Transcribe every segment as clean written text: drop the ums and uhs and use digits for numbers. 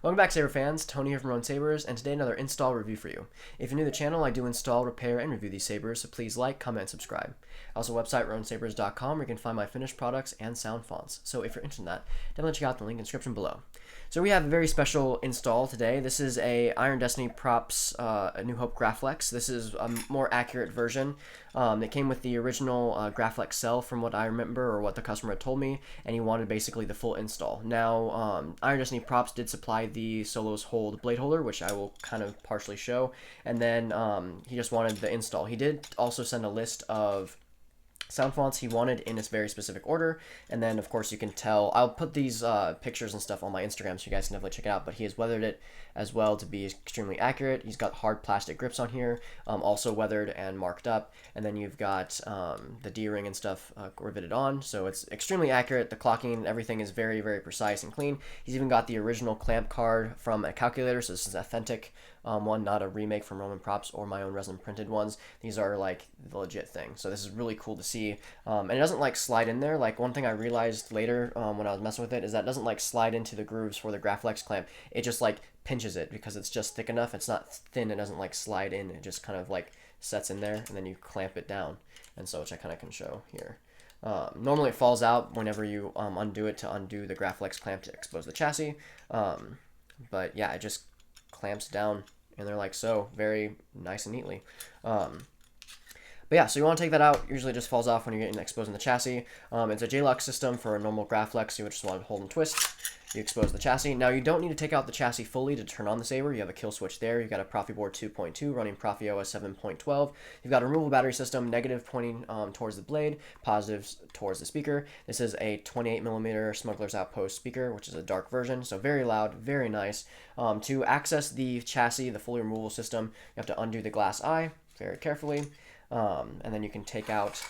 Welcome back, Saber fans. Tony here from Ronin Sabers, and today another install review for you. If you're new to the channel, I do install, repair, and review these sabers, so please like, comment, and subscribe. Also, website roninsabers.com, where you can find my finished products and sound fonts. So if you're interested in that, definitely check out the link in the description below. So we have a very special install today. This is a Iron Destiny Props A New Hope Graflex. This is a more accurate version. It came with the original Graflex cell from what I remember, or what the customer had told me, and he wanted basically the full install. Now, Iron Destiny Props did supply the Solos Hold blade holder, which I will kind of partially show, and then he just wanted the install. He did also send a list of sound fonts he wanted in this very specific order, and then of course you can tell, I'll put these pictures and stuff on my Instagram so you guys can definitely check it out, but he has weathered it as well to be extremely accurate. He's got hard plastic grips on here, also weathered and marked up, and then you've got the D-ring and stuff riveted on, so it's extremely accurate. The clocking and everything is very, very precise and clean. He's even got the original clamp card from a calculator, so this is authentic one, not a remake from Roman Props or my own resin printed ones. These are like the legit thing, so this is really cool to see. And it doesn't like slide in there. Like, one thing I realized later when I was messing with it is that it doesn't like slide into the grooves for the Graflex clamp. It just like pinches it because it's just thick enough. It's not thin. It doesn't like slide in. It just kind of like sets in there, and then you clamp it down. And so, which I kind of can show here. Normally it falls out whenever you undo it to undo the Graflex clamp to expose the chassis. But yeah, it just clamps down, and they're like so, very nice and neatly. But yeah, so you want to take that out. Usually it just falls off when you're getting exposing the chassis. It's a J-lock system for a normal Graflex. You would just want to hold and twist. You expose the chassis. Now, you don't need to take out the chassis fully to turn on the Saber. You have a kill switch there. You've got a Proffieboard 2.2 running ProffieOS 7.12. You've got a removable battery system, negative pointing towards the blade, positives towards the speaker. This is a 28mm Smuggler's Outpost speaker, which is a dark version, so very loud, very nice. To access the chassis, the fully removable system, you have to undo the glass eye very carefully, and then you can take out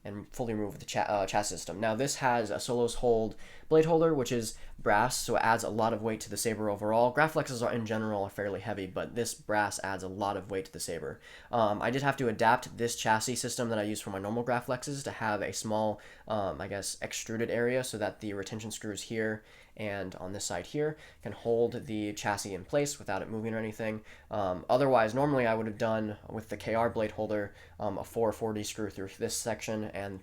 and fully remove the chassis system. Now, this has a Solos Hold blade holder, which is brass, so it adds a lot of weight to the Saber overall. Graflexes are in general are fairly heavy, but this brass adds a lot of weight to the Saber. I did have to adapt this chassis system that I use for my normal Graflexes to have a small, I guess, extruded area so that the retention screws here and on this side here can hold the chassis in place without it moving or anything. Otherwise, normally I would have done with the KR blade holder a 440 screw through this section and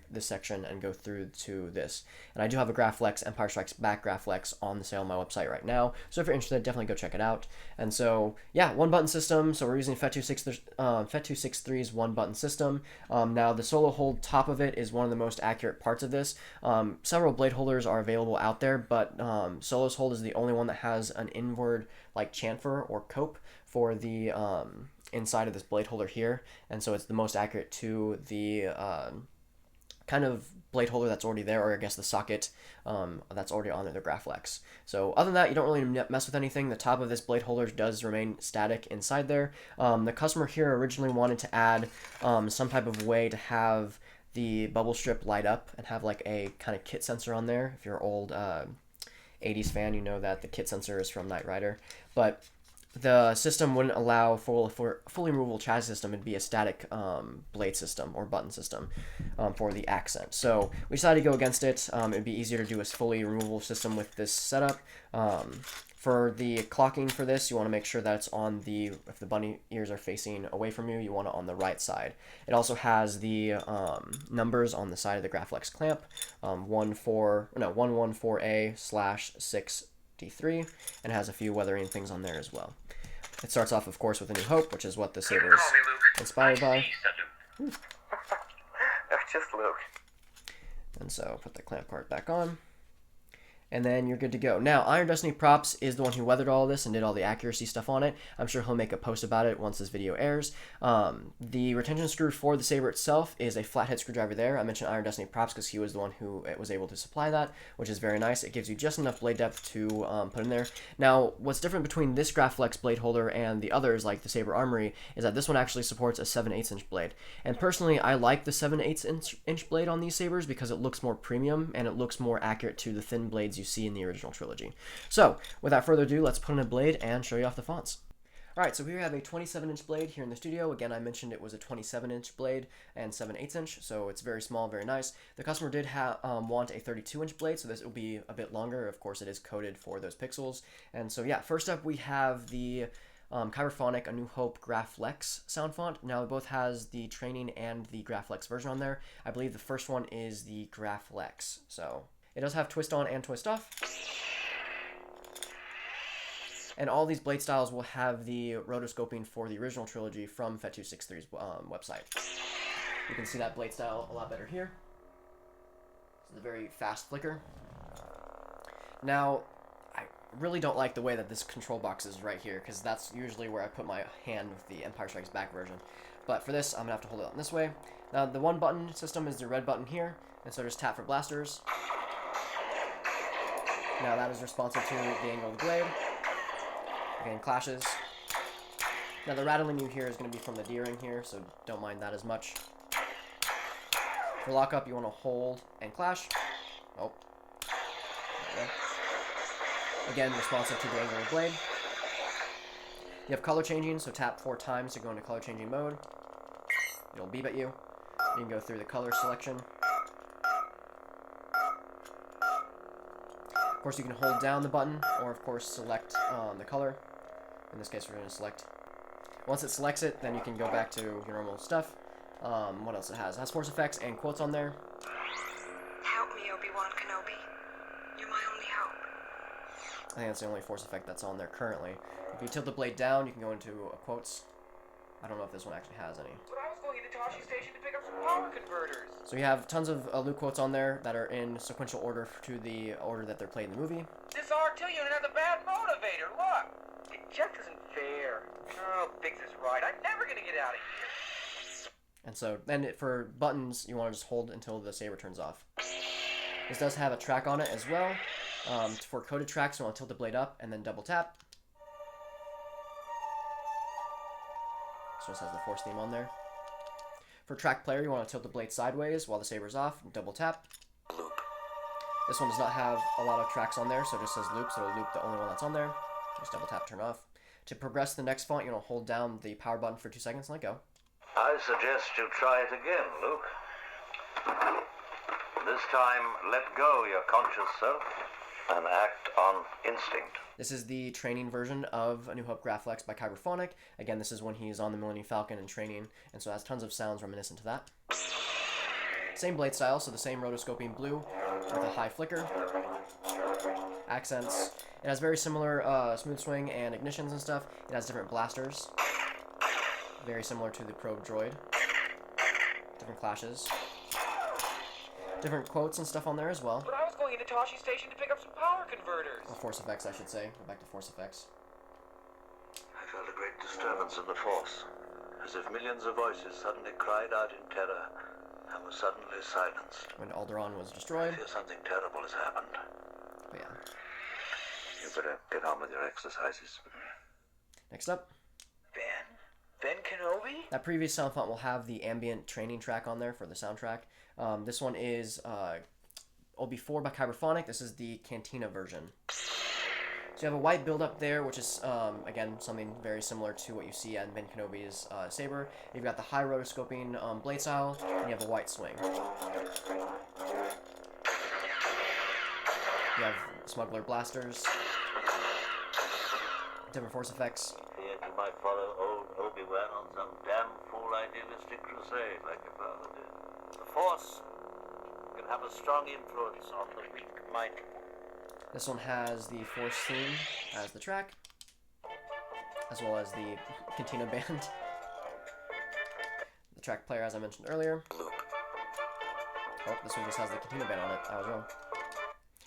go through to this. And I do have a Graflex Empire Strikes Back Graflex on the sale on my website right now, so if you're interested, definitely go check it out. And so yeah, one button system, so we're using FET263's one button system. Now, the Solo Hold top of it is one of the most accurate parts of this. Several blade holders are available out there, but Solos Hold is the only one that has an inward like chamfer or cope for the inside of this blade holder here, and so it's the most accurate to the kind of blade holder that's already there, or I guess the socket that's already on the Graflex. So other than that, you don't really mess with anything. The top of this blade holder does remain static inside there. The customer here originally wanted to add some type of way to have the bubble strip light up and have like a kind of kit sensor on there. If you're an old 80s fan, you know that the kit sensor is from Knight Rider, but the system wouldn't allow for fully removable chassis system. It'd be a static blade system or button system for the accent. So we decided to go against it. It'd be easier to do a fully removable system with this setup. For the clocking for this, you want to make sure that it's on the, if the bunny ears are facing away from you, you want it on the right side. It also has the numbers on the side of the Graflex clamp, 114A/6D3, and has a few weathering things on there as well. It starts off, of course, with A New Hope, which is what the Saber is inspired by. That's just Luke. And so put the clamp part back on, and then you're good to go. Now, Iron Destiny Props is the one who weathered all of this and did all the accuracy stuff on it. I'm sure he'll make a post about it once this video airs. The retention screw for the Saber itself is a flathead screwdriver there. I mentioned Iron Destiny Props because he was the one who was able to supply that, which is very nice. It gives you just enough blade depth to put in there. Now, what's different between this Graflex blade holder and the others, like the Saber Armory, is that this one actually supports a 7/8 inch blade. And personally, I like the 7/8 inch blade on these Sabers because it looks more premium and it looks more accurate to the thin blades you see in the original trilogy. So, without further ado, let's put in a blade and show you off the fonts. Alright, so here we have a 27-inch blade here in the studio. Again, I mentioned it was a 27-inch blade and 7/8 inch, so it's very small, very nice. The customer did want a 32-inch blade, so this will be a bit longer. Of course, it is coded for those pixels. And so yeah, first up we have the Kyberphonic A New Hope Graflex sound font. Now it both has the training and the Graflex version on there. I believe the first one is the Graflex. So it does have twist on and twist off. And all these blade styles will have the rotoscoping for the original trilogy from FET263's website. You can see that blade style a lot better here. It's a very fast flicker. Now, I really don't like the way that this control box is right here, because that's usually where I put my hand with the Empire Strikes Back version. But for this, I'm going to have to hold it on this way. Now, the one button system is the red button here, and so just tap for blasters. Now that is responsive to the angle of the blade. Again, clashes. Now the rattling you hear is going to be from the D-ring here, so don't mind that as much. For lockup, you want to hold and clash. Oh. Okay. Again, responsive to the angle of the blade. You have color changing, so tap 4 times to go into color changing mode. It'll beep at you. You can go through the color selection. Of course, you can hold down the button, or of course select the color. In this case, we're going to select. Once it selects it, then you can go back to your normal stuff. What else it has? It has force effects and quotes on there. Help me, Obi-Wan Kenobi. You're my only hope. I think that's the only force effect that's on there currently. If you tilt the blade down, you can go into quotes. I don't know if this one actually has any. But I was going into Toshi Station to pick up some power converters. So you have tons of Luke quotes on there that are in sequential order to the order that they're played in the movie. This R2 unit has a bad motivator, look! It just isn't fair. Oh, Biggs is right. I'm never gonna get out of here. And so, then for buttons, you want to just hold until the Saber turns off. This does have a track on it as well. For coded tracks, you want to tilt the blade up and then double tap. This one has the Force theme on there. For track player, you want to tilt the blade sideways while the Saber's off, double tap. Loop. This one does not have a lot of tracks on there, so it just says loop, so it'll loop the only one that's on there. Just double tap, turn off. To progress to the next font, you want to hold down the power button for 2 seconds and let go. I suggest you try it again, Luke. This time, let go your conscious self and act on instinct. This is the training version of A New Hope Graflex by Kyberphonic. Again, this is when he's on the Millennium Falcon and training, and so it has tons of sounds reminiscent to that. Same blade style, so the same rotoscoping blue with a high flicker. Accents. It has very similar smooth swing and ignitions and stuff. It has different blasters. Very similar to the Probe droid. Different clashes. Different quotes and stuff on there as well. But I was going into Toshi Station to pick up some power converters. Or force effects, I should say. Go back to force effects. I felt a great disturbance in the Force, as if millions of voices suddenly cried out in terror and were suddenly silenced. When Alderaan was I destroyed. fear something terrible has happened. But yeah. You better get on with your exercises. Next up. Ben Kenobi? That previous sound font will have the ambient training track on there for the soundtrack. This one is OB4 by Kyberphonic. This is the Cantina version. So you have a white build-up there, which is, again, something very similar to what you see on Ben Kenobi's Saber. You've got the high rotoscoping blade style, and you have a white swing. You have smuggler blasters, different force effects. Feared you might follow old Obi-Wan on some damn fool idealistic crusade like your father did. The Force can have a strong influence on the weak-minded. This one has the Force theme as the track, as well as the Cantina band. The track player, as I mentioned earlier. Loop. Oh, this one just has the Cantina band on it. I was wrong.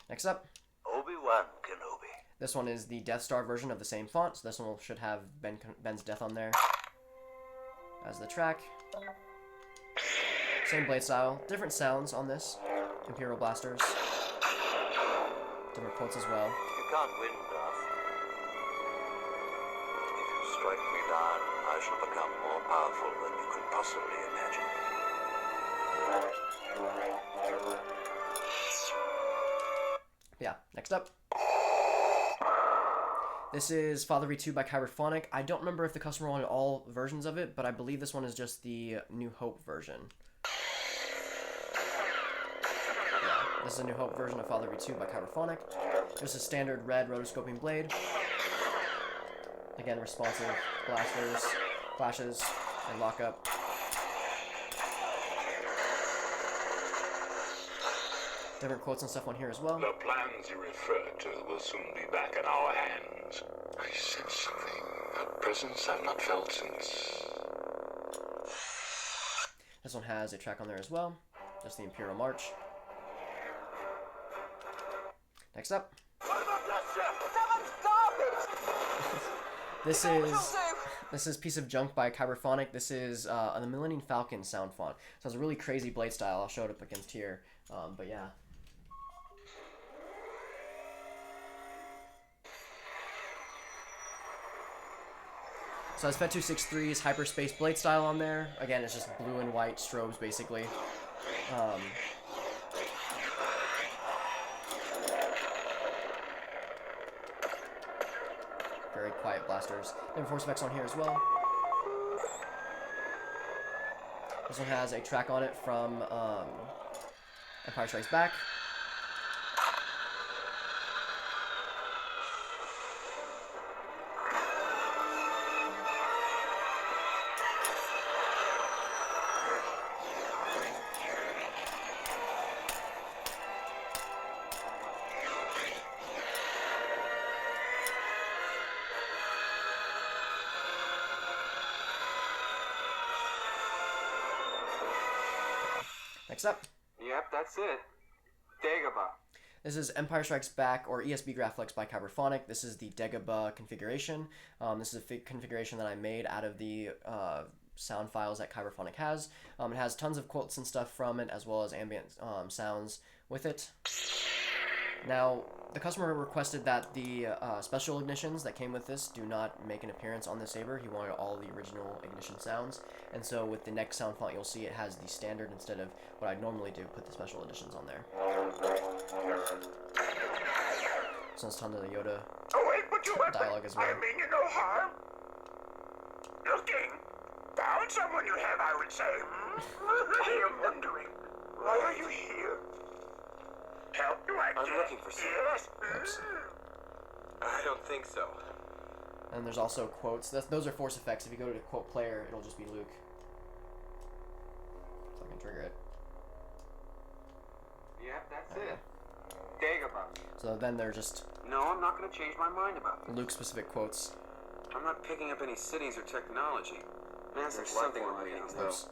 Next up. Obi-Wan Kenobi. This one is the Death Star version of the same font, so this one should have Ben's death on there as the track. Same blade style, different sounds on this. Imperial blasters. Different quotes as well. You can't win, Darth. If you strike me down, I shall become more powerful than you can possibly imagine. Yeah, next up. This is Father V2 by Kyberphonic. I don't remember if the customer wanted all versions of it, but I believe this one is just the New Hope version. Yeah, this is a New Hope version of Father V2 by Kyberphonic. Just a standard red rotoscoping blade. Again, responsive blasters, flashes, and lockup. Different quotes and stuff on here as well. The plans you referred to will soon be back in our hands. I sense something, a presence I've not felt since... This one has a track on there as well, just the Imperial March. Next up. This is Piece of Junk by Kyberphonic. This is the Millennium Falcon sound font. So it's a really crazy blade style. I'll show it up against here. But yeah. So it's FET263's Hyperspace blade style on there. Again, it's just blue and white strobes basically. Very quiet blasters. Different force effects on here as well. This one has a track on it from Empire Strikes Back. Next up. Yep, that's it. Dagobah. This is Empire Strikes Back, or ESB Graflex by Kyberphonic. This is the Dagobah configuration. This is a configuration that I made out of the sound files that Kyberphonic has. It has tons of quotes and stuff from it, as well as ambient sounds with it. Now, the customer requested that the special ignitions that came with this do not make an appearance on the Saber. He wanted all the original ignition sounds. And so with the next sound font, you'll see it has the standard instead of what I normally do, put the special editions on there. So it's tons of the Yoda dialogue as well. I mean you no harm. Looking. Found someone you have, I would say. I am wondering, why are you here? Help you acting? I'm looking for someone. Yes. Oops. I don't think so. And there's also quotes. Those are force effects. If you go to quote player, it'll just be Luke. So I can trigger it. Yep, that's Okay. it. Dagobah. So then they're just No, I'm not going to change my mind about this. Luke-specific quotes. I'm not picking up any cities or technology. Massive There's something life form we're waiting, readings, though. Oops.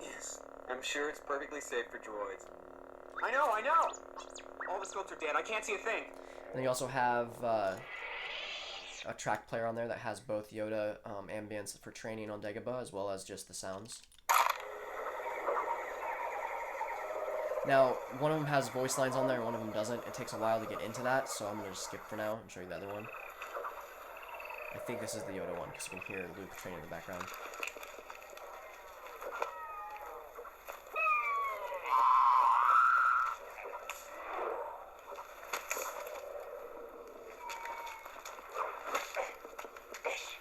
Yes, I'm sure it's perfectly safe for droids. I know! All the scopes are dead. I can't see a thing. And you also have a track player on there that has both Yoda ambience for training on Dagobah, as well as just the sounds. Now, one of them has voice lines on there, and one of them doesn't. It takes a while to get into that, so I'm going to just skip for now and show you the other one. I think this is the Yoda one, because you can hear Luke training in the background.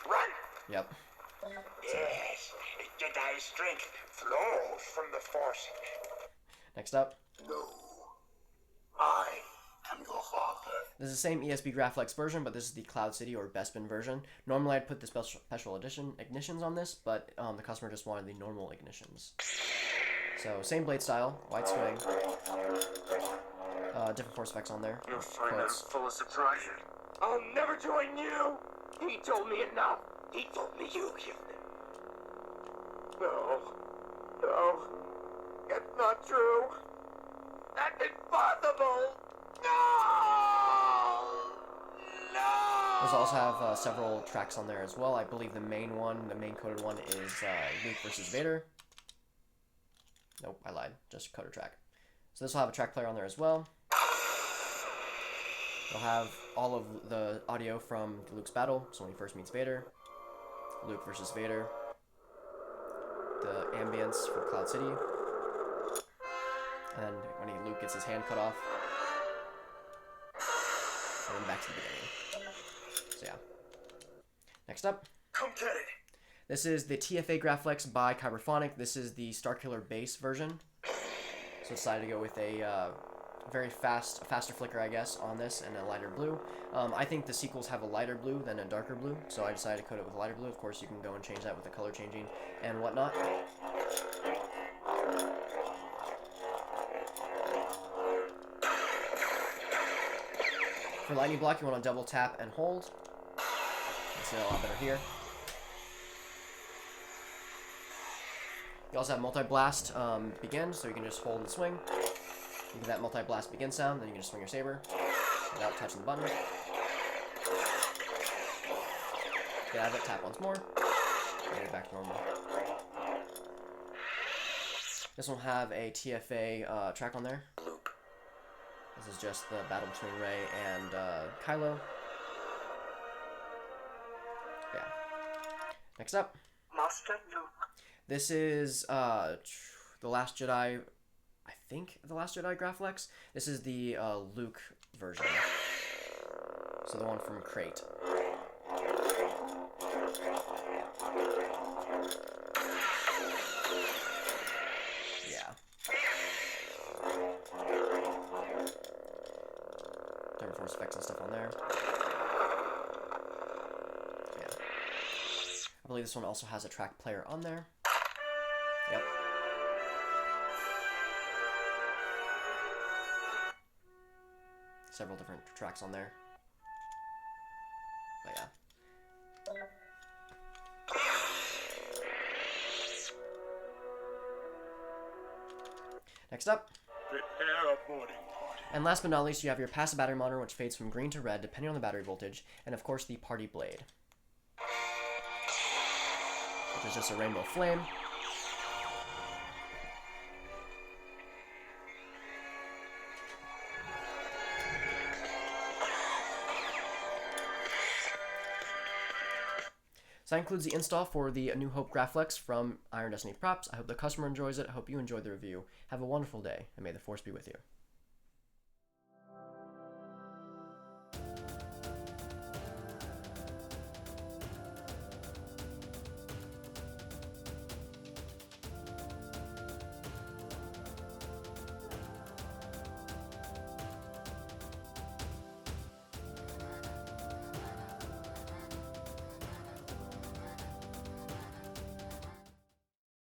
Run. Yep. Yes. Jedi strength flows from the Force. Next up. No. I am your father. This is the same ESB Graflex version, but this is the Cloud City or Bespin version. Normally I'd put the special edition ignitions on this, but the customer just wanted the normal ignitions. So same blade style, white swing, different force effects on there. You'll find I'm Quotes. full of surprises. I'll never join you. He told me enough. He told me you killed him. No. No. That's not true. That's impossible. No! No! Those also have several tracks on there as well. I believe the main one, the main coded one, is Luke versus Vader. Nope, I lied. Just coder track. So this will have a track player on there as well. You'll have all of the audio from Luke's battle, so when he first meets Vader, Luke versus Vader, the ambience for Cloud City, and when Luke gets his hand cut off, and then back to the beginning. So yeah. Next up. Come get it. This is the TFA Graflex by Kyberphonic. This is the Starkiller base version. So I decided to go with a very faster flicker, I guess, on this and a lighter blue. I think the sequels have a lighter blue than a darker blue, so I decided to coat it with a lighter blue. Of course, you can go and change that with the color changing and whatnot. For lightning block, you want to double tap and hold. You see that a lot better here. You also have multi-blast begin, so you can just hold and swing. You get that multi-blast begin sound, then you can just swing your saber without touching the button. Get out of it, tap once more, and get it back to normal. This will have a TFA track on there. This is just the battle between Ray and Kylo. Yeah. Next up. Master Luke. This is The Last Jedi. I think The Last Jedi Graflex. This is the Luke version. So the one from Crate. Yeah. Different force effects and stuff on there. Yeah. I believe this one also has a track player on there. Yep. Several different tracks on there. But yeah. Next up. Prepare a boarding party. And last but not least, you have your passive battery monitor, which fades from green to red depending on the battery voltage, and of course the party blade, which is just a rainbow flame. So that includes the install for the New Hope Graflex from Iron Destiny Props. I hope the customer enjoys it. I hope you enjoyed the review. Have a wonderful day, and may the Force be with you.